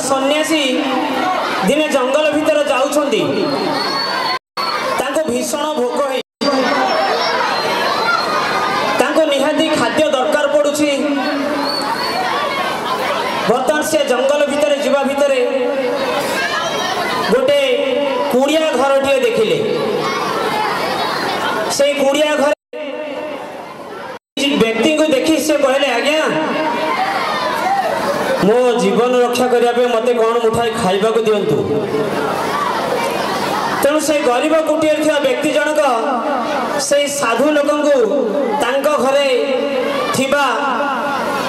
सन्यासी दिने जंगल भितर जाउछंती तांको भीषण भोक है तांको निहाती खाद्य दरकार पड़ुछि बर्तमान से जंगल भितर जीवा भितर गोटे कुड़िया घर टे देखिले से कुड़िया घर व्यक्ति को देखी से कहले आज्ञा मो जीवन रक्षा करने मत कौन मुठाई खाइबा को दिंतु तेणु से गरीब कुटिया थिया व्यक्ति जनक से साधु लोक घरे थिबा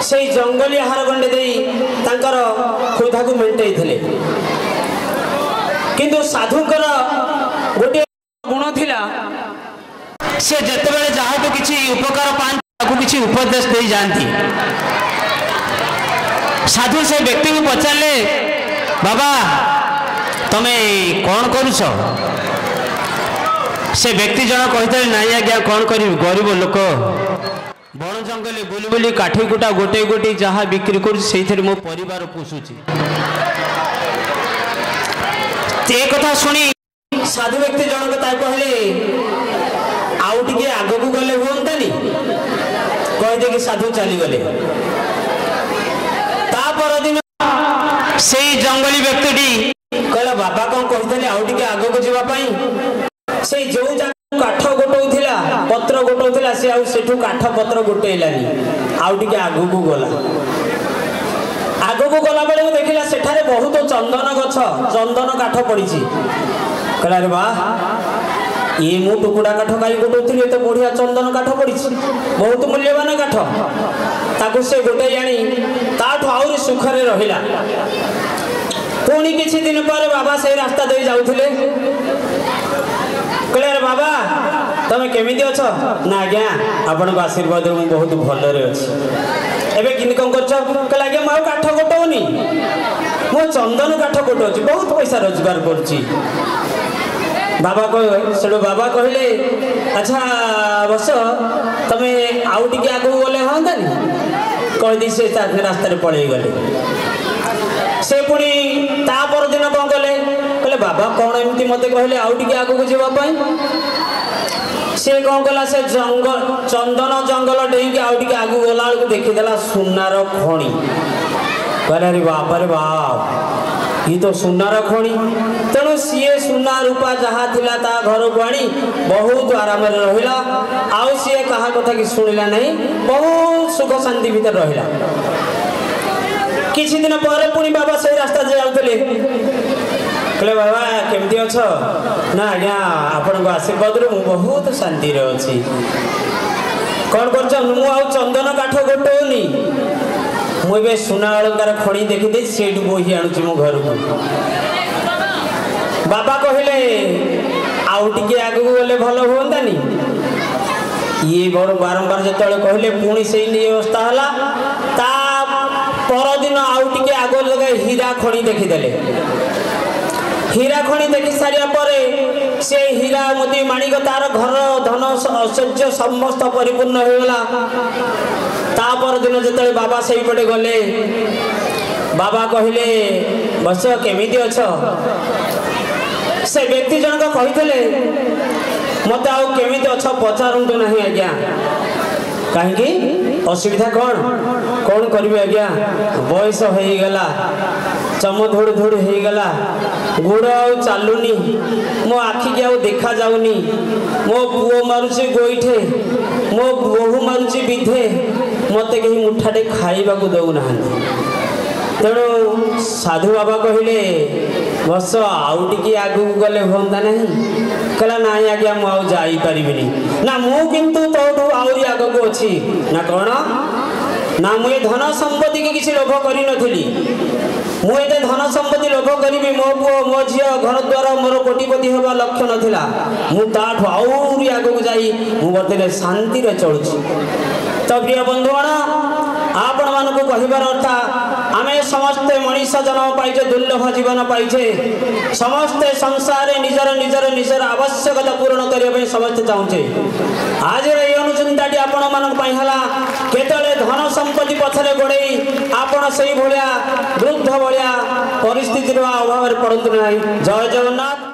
से जंगली आहार गंडे दे क्षुधा को मेंटई थिले किंतु साधुकर गोटे गुण थिला से जेतेबेले जहाँ को किसी उपकार पाती किसी उपदेश दे जाती साधु से व्यक्ति को पचारे बाबा तुम्हें कौन करुछ से व्यक्ति जन कहते नाई आज्ञा कौन कर गरीब लोक बण जंगल बुली बुली काठी गुटा गोटे गोटे जहाँ बिक्री कर मो परिवार पोषुची कथा शुणी साधु व्यक्ति जनक कहले आउ टिके आगक गले हुंतानी कहदे कि साधु चली गले दिन से जंगली व्यक्ति कहला बाबा कौन कहते आउ टिके आगक जावाई से जो काठ गोटौला पत्र गोटौला से आठू काठ पत्र गोटेलानी आउ टिके आगक गला आगक गला बेले देखला सेठारे बहुत चंदन गछ चंदन काठ पड़ी कहला रे वाह ये मु टुकुड़ा काठ कहीं गोटौली तो बढ़िया चंदन काठ पड़ी बहुत मूल्यवान काठ ताकू से गोटे जानी ताठू आहरी सुखरे रहिला पुणी किछि दिन पर बाबा से रास्ता दे जाउथिले कहले रे बाबा तमे केमिति अछ ना आज्ञा आपण को आशीर्वाद मु बहुत भलरे अछि एबे किन कोन करछ कहले आज्ञा मु काठ गोटौनी मु चंदन काठ गोटौची बहुत पैसा रोजगार करची बाबा बाबा कहले अच्छा बस तमे आउ टिके आगु गले हंतानी कहदी से रास्ता पड़े गले से पुणी ता पर दिन कौन कले कहले बाबा कौन एमती मते कहले आउ टिके आगु जावाई से कौन कला से जंगल चंदन जंगल डेईके आउ टिके आगु गला बेलू देखीदेला सुनार खणी कहले रे बाप रे बाप ये तो सुनार खणी तेणु सीए सुना रूपा जहाँ थिला ता घर को आनी बहुत आराम रहिला आउ सीए कहा कथा कि शुणिला नहीं बहुत सुख शांति भीतर रहिला किछि दिन पर पुणी बाबा से रास्ता जाउतले कहले बाबा केमती अछ ना आज्ञा आपण को आशीर्वाद रे मु बहुत शांति रे अछि कौन करछ मु आउ चंदन काठ गोटोनी मुझे सुना अलंकार खड़ी देखी दे सेठ बोही आणुची मो घर को बाबा कहले आउ टिके आगु गले भलो होंतानी ये बड़ बारंबार जतले कहले पुणी से अवस्था हला ता पर दिन आउ टिके आगो लगे हीरा खड़ी देखी देले हीरा खड़ी देखि सारिया परे से हीरा मोती माणिक तार घर धन ऐश्वर्य समस्त परिपूर्ण होगला तापर दिन जिते बाबा से पटे गले बाबा कहले बस केमिति अछ से व्यक्ति जनक कहितले मत आउ केमिति अछ पचारंतु नहीं आज्ञा कहीं असुविधा कौन करिवे आज्ञा बयस हो गला चम धोड़ धोड़ हो गला गोड़ आउ चालुनी मो आखि के आउ देखा जाउनी मो पुओ मारुची गोईठे मो बोहू मारुची विधे मते कहीं मुठाटे खाइबा को दउ ना तेणु साधु बाबा कहले बस आउ टिके आगु गले होंता नहीं कहला ना आज्ञा मु आउ जाई परिबिनी ना मु किंतु तोठू आउरी आगु को अछि ना कोन ना मु धन संपत्ति के किसी लोभ करि नथली मु एते धन संपत्ति लोभ करिबी मो पुओ मो झियो घर द्वार मोर कोटिपति होबा लक्ष्य नथिला मु ताठू आउरी आगु जाई मु बर्तले शांति रे चलुछि तो प्रिय बंधुगण आपण मानको कहिबार अर्थ आमे समस्ते मनीष जन्म पाइछे दुर्लभ जीवन पाइछे समस्ते संसार निजर निजर निजर आवश्यकता पूर्ण करने समस्ते चाहूचे आज ये अनुचिंताटी आपण मानक हला केतले धन संपत्ति पछरे गोड़े आपण से भलिया वृद्ध भलिया परिस्थिति अभाव पड़तु ना। जय जगन्नाथ।